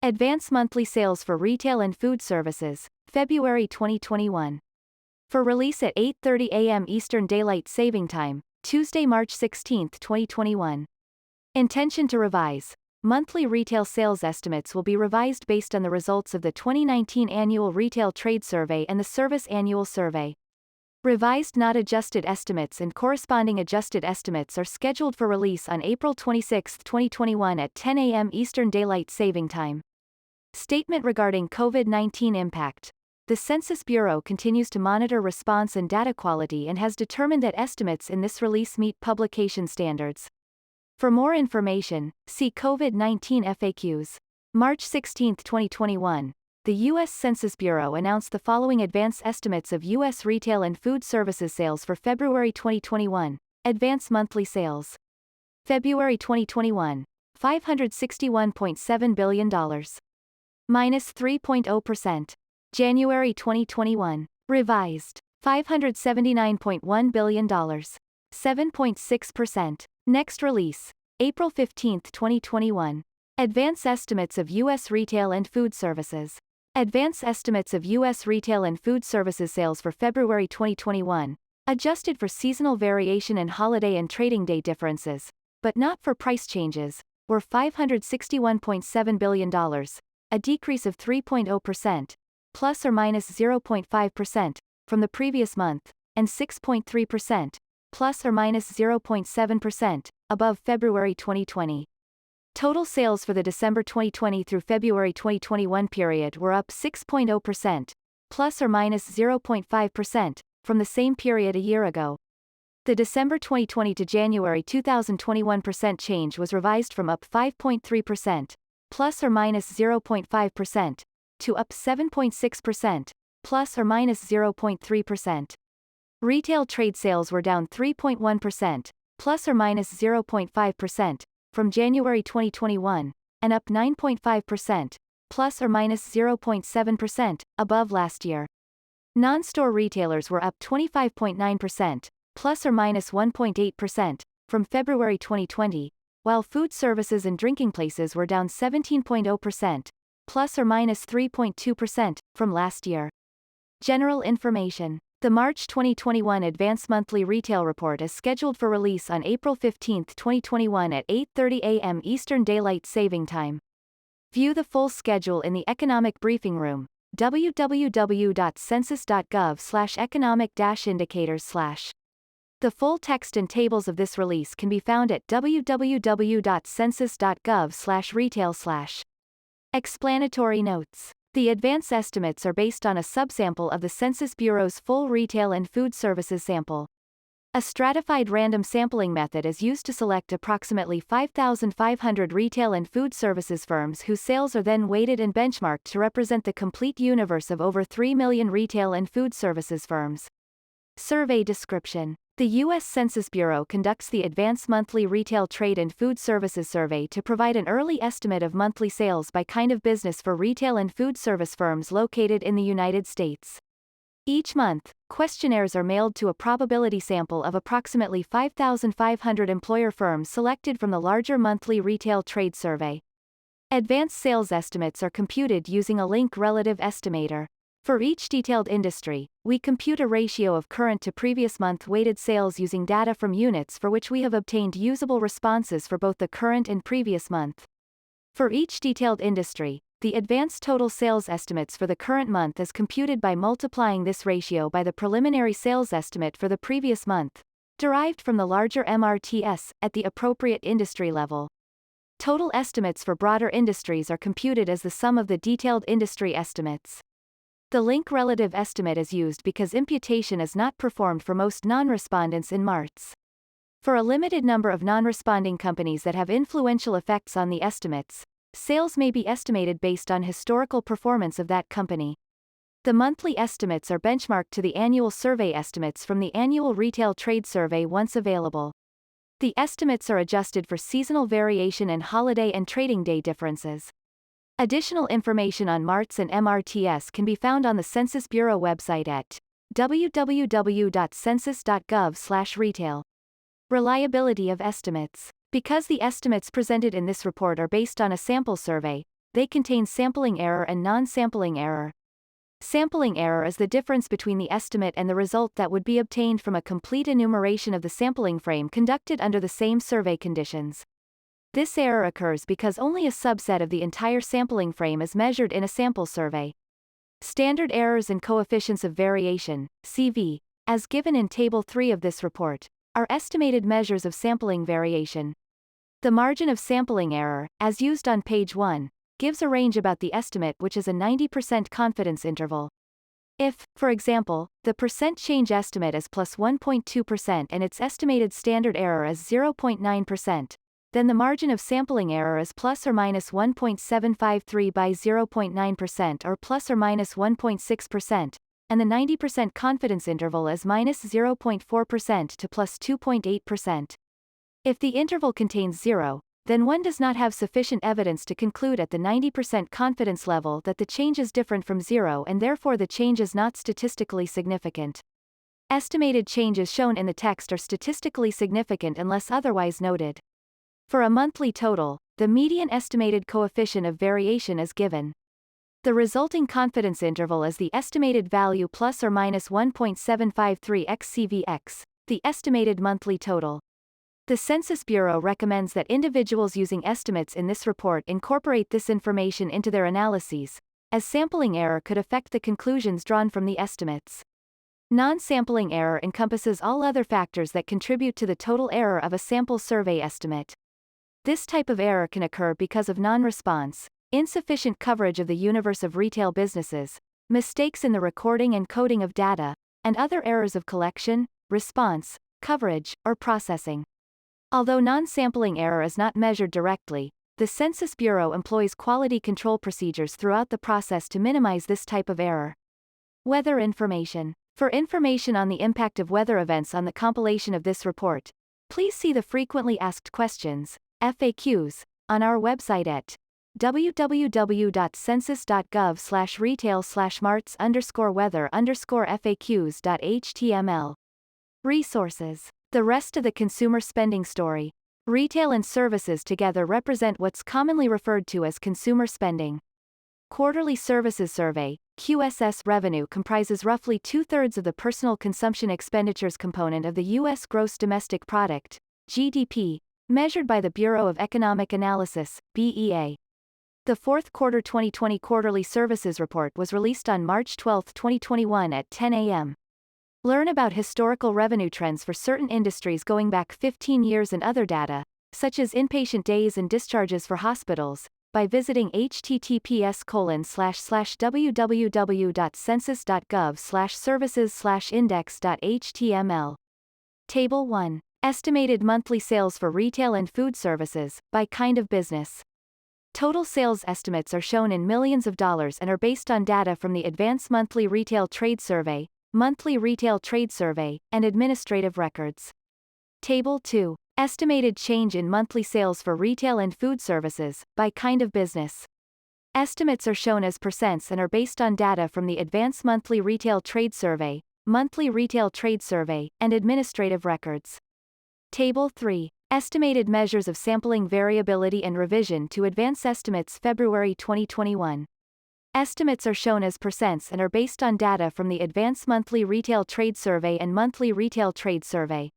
Advance monthly sales for retail and food services, February 2021. For release at 8:30 a.m. Eastern Daylight Saving Time, Tuesday, March 16, 2021. Intention to revise. Monthly retail sales estimates will be revised based on the results of the 2019 Annual Retail Trade Survey and the Service Annual Survey. Revised not adjusted estimates and corresponding adjusted estimates are scheduled for release on April 26, 2021 at 10 a.m. Eastern Daylight Saving Time. Statement regarding COVID-19 impact. The Census Bureau continues to monitor response and data quality and has determined that estimates in this release meet publication standards. For more information, see COVID-19 FAQs. March 16, 2021. The U.S. Census Bureau announced the following advance estimates of U.S. retail and food services sales for February 2021. Advance monthly sales. February 2021. $561.7 billion. Minus 3.0%. January 2021. Revised. $579.1 billion. 7.6%. Next release. April 15, 2021. Advance estimates of U.S. retail and food services. Advance estimates of U.S. retail and food services sales for February 2021, adjusted for seasonal variation and holiday and trading day differences, but not for price changes, were $561.7 billion, a decrease of 3.0%, plus or minus 0.5%, from the previous month, and 6.3%, plus or minus 0.7%, above February 2020. Total sales for the December 2020 through February 2021 period were up 6.0%, plus or minus 0.5%, from the same period a year ago. The December 2020 to January 2021 percent change was revised from up 5.3%, plus or minus 0.5%, to up 7.6%, plus or minus 0.3%. Retail trade sales were down 3.1%, plus or minus 0.5%, from January 2021, and up 9.5%, plus or minus 0.7%, above last year. Non-store retailers were up 25.9%, plus or minus 1.8%, from February 2020, while food services and drinking places were down 17.0%, plus or minus 3.2%, from last year. General information. The March 2021 Advance Monthly Retail Report is scheduled for release on April 15, 2021 at 8:30 a.m. Eastern Daylight Saving Time. View the full schedule in the Economic Briefing Room, www.census.gov/economic-indicators/. The full text and tables of this release can be found at www.census.gov/retail/. Explanatory notes. The advance estimates are based on a subsample of the Census Bureau's full retail and food services sample. A stratified random sampling method is used to select approximately 5,500 retail and food services firms whose sales are then weighted and benchmarked to represent the complete universe of over 3 million retail and food services firms. Survey description. The U.S. Census Bureau conducts the Advance Monthly Retail Trade and Food Services Survey to provide an early estimate of monthly sales by kind of business for retail and food service firms located in the United States. Each month, questionnaires are mailed to a probability sample of approximately 5,500 employer firms selected from the larger monthly retail trade survey. Advance sales estimates are computed using a link relative estimator. For each detailed industry, we compute a ratio of current to previous month weighted sales using data from units for which we have obtained usable responses for both the current and previous month. For each detailed industry, the advanced total sales estimates for the current month is computed by multiplying this ratio by the preliminary sales estimate for the previous month, derived from the larger MRTS, at the appropriate industry level. Total estimates for broader industries are computed as the sum of the detailed industry estimates. The link relative estimate is used because imputation is not performed for most non-respondents in MARTs. For a limited number of non-responding companies that have influential effects on the estimates, sales may be estimated based on historical performance of that company. The monthly estimates are benchmarked to the annual survey estimates from the Annual Retail Trade Survey once available. The estimates are adjusted for seasonal variation and holiday and trading day differences. Additional information on MARTs and MRTS can be found on the Census Bureau website at www.census.gov/retail. Reliability of estimates. Because the estimates presented in this report are based on a sample survey, they contain sampling error and non-sampling error. Sampling error is the difference between the estimate and the result that would be obtained from a complete enumeration of the sampling frame conducted under the same survey conditions. This error occurs because only a subset of the entire sampling frame is measured in a sample survey. Standard errors and coefficients of variation, CV, as given in Table 3 of this report, are estimated measures of sampling variation. The margin of sampling error, as used on page 1, gives a range about the estimate, which is a 90% confidence interval. If, for example, the percent change estimate is plus 1.2% and its estimated standard error is 0.9%, then the margin of sampling error is plus or minus 1.753 by 0.9% or plus or minus 1.6%, and the 90% confidence interval is minus 0.4% to plus 2.8%. If the interval contains 0, then one does not have sufficient evidence to conclude at the 90% confidence level that the change is different from 0 and therefore the change is not statistically significant. Estimated changes shown in the text are statistically significant unless otherwise noted. For a monthly total, the median estimated coefficient of variation is given. The resulting confidence interval is the estimated value plus or minus 1.753 x CVx, the estimated monthly total. The Census Bureau recommends that individuals using estimates in this report incorporate this information into their analyses, as sampling error could affect the conclusions drawn from the estimates. Non-sampling error encompasses all other factors that contribute to the total error of a sample survey estimate. This type of error can occur because of non-response, insufficient coverage of the universe of retail businesses, mistakes in the recording and coding of data, and other errors of collection, response, coverage, or processing. Although non-sampling error is not measured directly, the Census Bureau employs quality control procedures throughout the process to minimize this type of error. Weather information. For information on the impact of weather events on the compilation of this report, please see the Frequently Asked Questions, FAQs, on our website at www.census.gov/retail/marts_weather_faqs.html. Resources. The rest of the consumer spending story. Retail and services together represent what's commonly referred to as consumer spending. Quarterly Services Survey, QSS revenue comprises roughly two-thirds of the personal consumption expenditures component of the U.S. gross domestic product, GDP, measured by the Bureau of Economic Analysis, BEA. The fourth quarter 2020 Quarterly Services Report was released on March 12, 2021 at 10 a.m. Learn about historical revenue trends for certain industries going back 15 years and other data, such as inpatient days and discharges for hospitals, by visiting https://www.census.gov/services/index.html. Table 1. Estimated monthly sales for retail and food services, by kind of business. Total sales estimates are shown in millions of dollars and are based on data from the Advance Monthly Retail Trade Survey, Monthly Retail Trade Survey, and administrative records. Table 2. Estimated change in monthly sales for retail and food services, by kind of business. Estimates are shown as percents and are based on data from the Advance Monthly Retail Trade Survey, Monthly Retail Trade Survey, and administrative records. Table 3. Estimated measures of sampling variability and revision to advance estimates February 2021. Estimates are shown as percents and are based on data from the Advance Monthly Retail Trade Survey and Monthly Retail Trade Survey.